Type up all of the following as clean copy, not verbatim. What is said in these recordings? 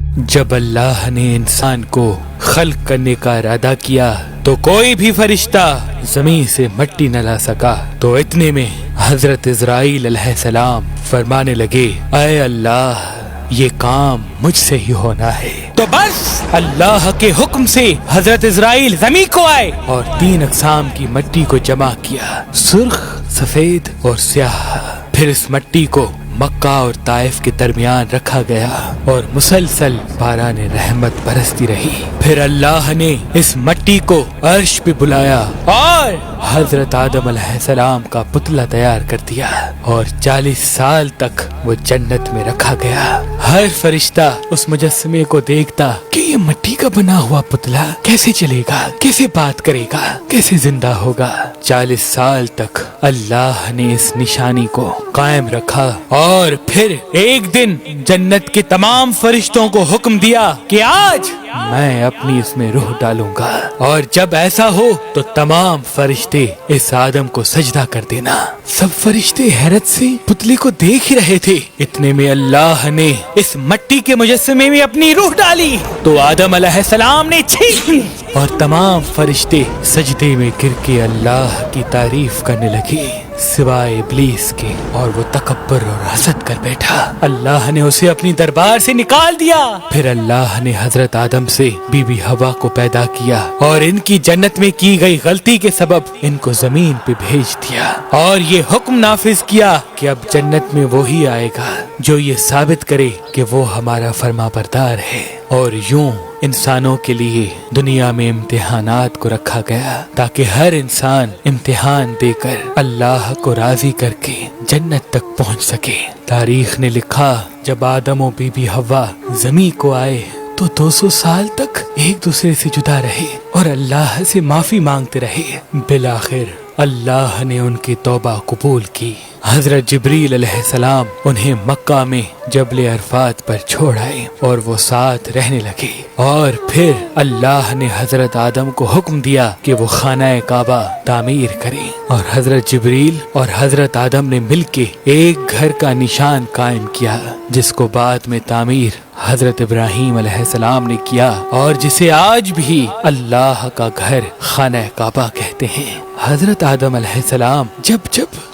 جب اللہ نے انسان کو خلق کرنے کا ارادہ کیا تو کوئی بھی فرشتہ زمین سے مٹی نہ لا سکا۔ تو اتنے میں حضرت عزرائیل علیہ السلام فرمانے لگے، اے اللہ یہ کام مجھ سے ہی ہونا ہے۔ تو بس اللہ کے حکم سے حضرت عزرائیل زمین کو آئے اور 3 اقسام کی مٹی کو جمع کیا، سرخ، سفید اور سیاہ۔ پھر اس مٹی کو مکہ اور طائف کے درمیان رکھا گیا اور مسلسل باران رحمت برستی رہی۔ پھر اللہ نے اس مٹی کو عرش پہ بلایا اور حضرت آدم علیہ السلام کا پتلا تیار کر دیا اور 40 سال تک وہ جنت میں رکھا گیا۔ ہر فرشتہ اس مجسمے کو دیکھتا کہ یہ مٹی کا بنا ہوا پتلا کیسے چلے گا، کیسے بات کرے گا، کیسے زندہ ہوگا۔ 40 سال تک اللہ نے اس نشانی کو قائم رکھا اور پھر ایک دن جنت کے تمام فرشتوں کو حکم دیا کہ آج میں اپنی اس میں روح ڈالوں گا، اور جب ایسا ہو تو تمام فرشتے اس آدم کو سجدہ کر دینا۔ سب فرشتے حیرت سے پتلے کو دیکھ ہی رہے تھے۔ اتنے میں اللہ نے اس مٹی کے مجسمے میں اپنی روح ڈالی تو آدم علیہ السلام نے چھینک لی اور تمام فرشتے سجدے میں گر کے اللہ کی تعریف کرنے لگے سوائے ابلیس کے، اور وہ تکبر اور حسد کر بیٹھا۔ اللہ نے اسے اپنی دربار سے نکال دیا۔ پھر اللہ نے حضرت آدم سے بی بی حوا کو پیدا کیا اور ان کی جنت میں کی گئی غلطی کے سبب ان کو زمین پہ بھیج دیا، اور یہ حکم نافذ کیا کہ اب جنت میں وہی آئے گا جو یہ ثابت کرے کہ وہ ہمارا فرما بردار ہے۔ اور یوں انسانوں کے لیے دنیا میں امتحانات کو رکھا گیا تاکہ ہر انسان امتحان دے کر اللہ کو راضی کر کے جنت تک پہنچ سکے۔ تاریخ نے لکھا جب آدم و بی بی حوا زمین کو آئے تو 200 سال تک ایک دوسرے سے جدا رہے اور اللہ سے معافی مانگتے رہے۔ بالآخر اللہ نے ان کی توبہ قبول کی۔ حضرت جبریل علیہ السلام انہیں مکہ میں جبل عرفات پر چھوڑ آئے اور وہ ساتھ رہنے لگے، اور پھر اللہ نے حضرت آدم کو حکم دیا کہ وہ خانہ کعبہ تعمیر کریں، اور حضرت جبریل اور حضرت آدم نے مل کے ایک گھر کا نشان قائم کیا جس کو بعد میں تعمیر حضرت ابراہیم علیہ السلام نے کیا، اور جسے آج بھی اللہ کا گھر خانہ کعبہ کہتے ہیں۔ حضرت آدم علیہ السلام جب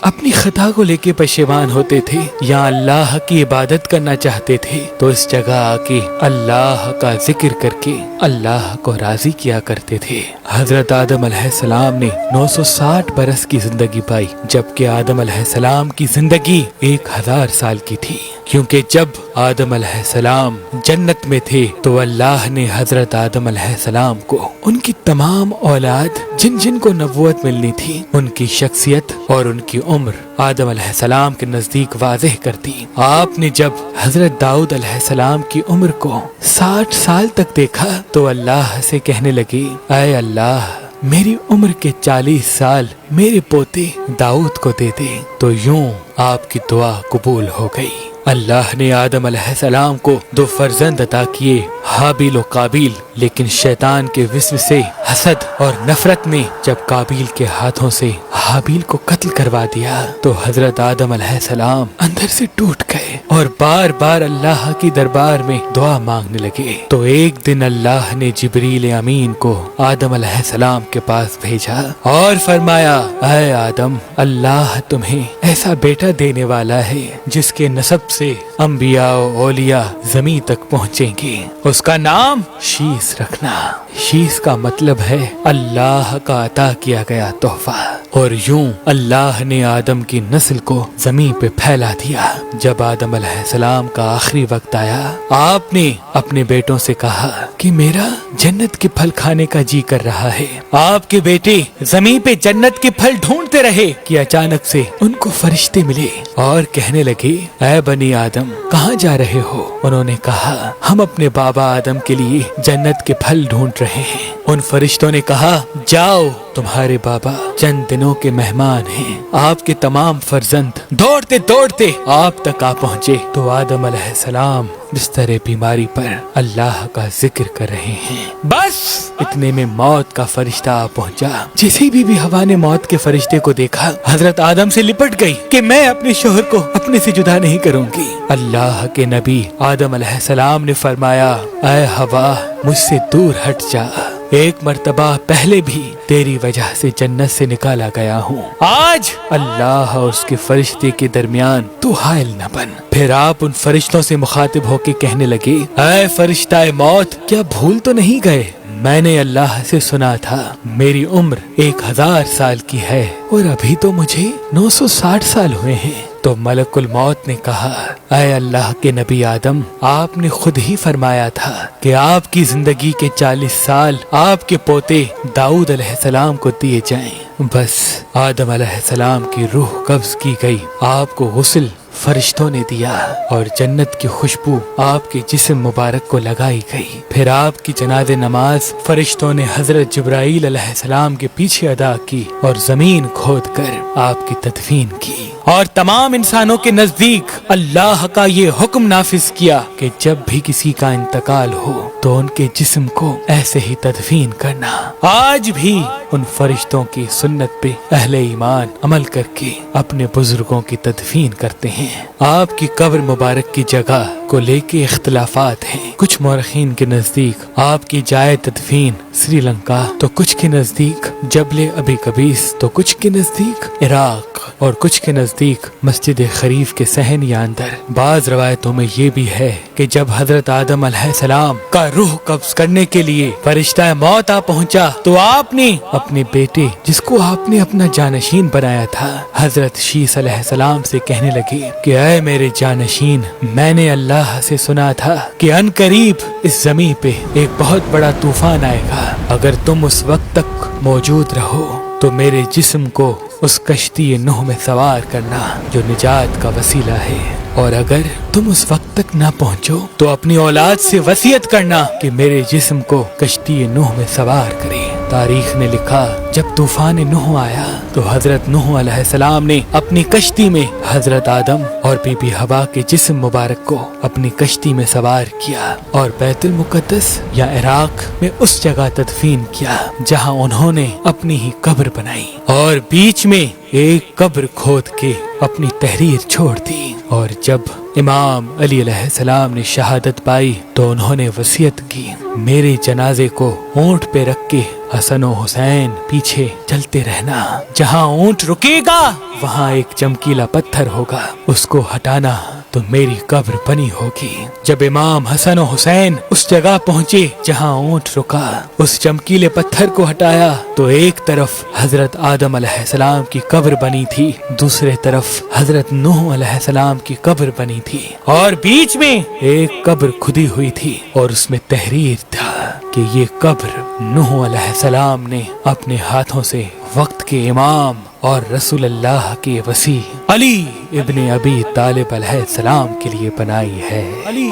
اپنی خطا کو لے کے پشیمان ہوتے تھے یا اللہ کی عبادت کرنا چاہتے تھے تو اس جگہ آ کے اللہ کا ذکر کر کے اللہ کو راضی کیا کرتے تھے۔ حضرت آدم علیہ السلام نے 960 برس کی زندگی پائی، جبکہ آدم علیہ السلام کی زندگی 1000 سال کی تھی، کیونکہ جب آدم علیہ السلام جنت میں تھے تو اللہ نے حضرت آدم علیہ السلام کو ان کی تمام اولاد جن جن کو نبوت ملنی تھی ان کی شخصیت اور ان کی عمر آدم علیہ السلام کے نزدیک واضح کر دی۔ آپ نے جب حضرت داؤد علیہ السلام کی عمر کو 60 سال تک دیکھا تو اللہ سے کہنے لگے، اے اللہ میری عمر کے 40 سال میرے پوتے داؤد کو دے دے، تو یوں آپ کی دعا قبول ہو گئی۔ اللہ نے آدم علیہ السلام کو 2 فرزند عطا کیے، حابیل و قابیل، لیکن شیطان کے وسوسے، حسد اور نفرت نے جب قابیل کے ہاتھوں سے حابیل کو قتل کروا دیا تو حضرت آدم علیہ السلام اندر سے ٹوٹ گئے اور بار بار اللہ کی دربار میں دعا مانگنے لگے۔ تو ایک دن اللہ نے جبریل امین کو آدم علیہ السلام کے پاس بھیجا اور فرمایا، اے آدم اللہ تمہیں ایسا بیٹا دینے والا ہے جس کے نسب سے انبیاء و اولیاء زمین تک پہنچیں گے، اس کا نام شیس رکھنا۔ شیس کا مطلب ہے اللہ کا عطا کیا گیا تحفہ۔ اور یوں اللہ نے آدم کی نسل کو زمین پہ پھیلا دیا۔ جب آدم علیہ السلام کا آخری وقت آیا، آپ نے اپنے بیٹوں سے کہا کہ میرا جنت کے پھل کھانے کا جی کر رہا ہے۔ آپ کے بیٹے زمین پہ جنت کے پھل ڈھونڈتے رہے کہ اچانک سے ان کو فرشتے ملے اور کہنے لگے، اے بنی آدم کہاں جا رہے ہو؟ انہوں نے کہا، ہم اپنے بابا آدم کے لیے جنت کے پھل ڈھونڈ رہے ہیں۔ ان فرشتوں نے کہا، جاؤ تمہارے بابا چند دنوں زمانوں کے مہمان ہیں۔ آپ کے تمام فرزند دوڑتے دوڑتے آپ تک آ پہنچے تو آدم علیہ السلام بستر بیماری پر اللہ کا ذکر کر رہے ہیں۔ بس اتنے میں موت کا فرشتہ آ پہنچا۔ جیسے بی ہوا نے موت کے فرشتے کو دیکھا، حضرت آدم سے لپٹ گئی کہ میں اپنے شوہر کو اپنے سے جدا نہیں کروں گی۔ اللہ کے نبی آدم علیہ السلام نے فرمایا، اے ہوا مجھ سے دور ہٹ جا، ایک مرتبہ پہلے بھی تیری وجہ سے جنت سے نکالا گیا ہوں، آج اللہ اور اس کے فرشتے کے درمیان تو حائل نہ بن۔ پھر آپ ان فرشتوں سے مخاطب ہو کے کہنے لگے، اے فرشتہ موت، کیا بھول تو نہیں گئے؟ میں نے اللہ سے سنا تھا میری عمر 1000 سال کی ہے اور ابھی تو مجھے 960 سال ہوئے ہیں۔ تو ملک الموت نے کہا، اے اللہ کے نبی آدم، آپ نے خود ہی فرمایا تھا کہ آپ کی زندگی کے 40 سال آپ کے پوتے داؤد علیہ السلام کو دیے جائیں۔ بس آدم علیہ السلام کی روح قبض کی گئی، آپ کو غسل فرشتوں نے دیا اور جنت کی خوشبو آپ کے جسم مبارک کو لگائی گئی۔ پھر آپ کی جنازہ نماز فرشتوں نے حضرت جبرائیل علیہ السلام کے پیچھے ادا کی اور زمین کھود کر آپ کی تدفین کی، اور تمام انسانوں کے نزدیک اللہ کا یہ حکم نافذ کیا کہ جب بھی کسی کا انتقال ہو تو ان کے جسم کو ایسے ہی تدفین کرنا۔ آج بھی ان فرشتوں کی سنت پہ اہل ایمان عمل کر کے اپنے بزرگوں کی تدفین کرتے ہیں۔ آپ کی قبر مبارک کی جگہ کو لے کے اختلافات ہیں، کچھ مورخین کے نزدیک آپ کی جائے تدفین سری لنکا، تو کچھ کے نزدیک جبل ابی قبیس، تو کچھ کے نزدیک عراق، اور کچھ کے نزدیک مسجد خریف کے صحن یا اندر۔ بعض روایتوں میں یہ بھی ہے کہ جب حضرت آدم علیہ السلام کا روح قبض کرنے کے لیے فرشتہ موت آ پہنچا تو آپ نے اپنے بیٹے، جس کو آپ نے اپنا جانشین بنایا تھا، حضرت شیس علیہ السلام سے کہنے لگے کہ اے میرے جانشین، میں نے اللہ سے سنا تھا کہ ان قریب اس زمین پہ ایک بہت بڑا طوفان آئے گا، اگر تم اس وقت تک موجود رہو تو میرے جسم کو اس کشتی نوح میں سوار کرنا جو نجات کا وسیلہ ہے، اور اگر تم اس وقت تک نہ پہنچو تو اپنی اولاد سے وصیت کرنا کہ میرے جسم کو کشتی نوح میں سوار کرے۔ تاریخ نے لکھا جب طوفان نوح آیا تو حضرت نوح علیہ السلام نے اپنی کشتی میں حضرت آدم اور بی بی حوا کے جسم مبارک کو اپنی کشتی میں سوار کیا اور بیت المقدس یا عراق میں اس جگہ تدفین کیا جہاں انہوں نے اپنی ہی قبر بنائی، اور بیچ میں ایک قبر کھود کے اپنی تحریر چھوڑ دی۔ اور جب امام علی علیہ السلام نے شہادت پائی تو انہوں نے وصیت کی، میرے جنازے کو اونٹ پہ رکھ کے حسن و حسین پیچھے چلتے رہنا، جہاں اونٹ رکے گا وہاں ایک چمکیلا پتھر ہوگا، اس کو ہٹانا تو میری قبر بنی ہوگی۔ جب امام حسن و حسین اس جگہ پہنچے جہاں اونٹ رکا، اس چمکیلے پتھر کو ہٹایا تو ایک طرف حضرت آدم علیہ السلام کی قبر بنی تھی، دوسرے طرف حضرت نوح علیہ السلام کی قبر بنی تھی، اور بیچ میں ایک قبر کھدی ہوئی تھی اور اس میں تحریر تھا کہ یہ قبر نوح علیہ السلام نے اپنے ہاتھوں سے وقت کے امام اور رسول اللہ کے وسیع علی ابن ابی طالب علیہ السلام کے لیے بنائی ہے۔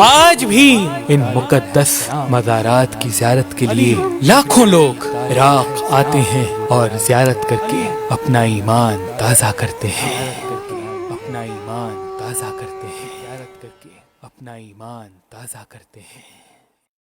آج بھی ان مقدس مزارات کی زیارت کے لیے لاکھوں لوگ عراق آتے ہیں اور زیارت کر کے اپنا ایمان تازہ کرتے ہیں، اپنا ایمان تازہ کرتے ہیں، زیارت کر کے اپنا ایمان تازہ کرتے ہیں۔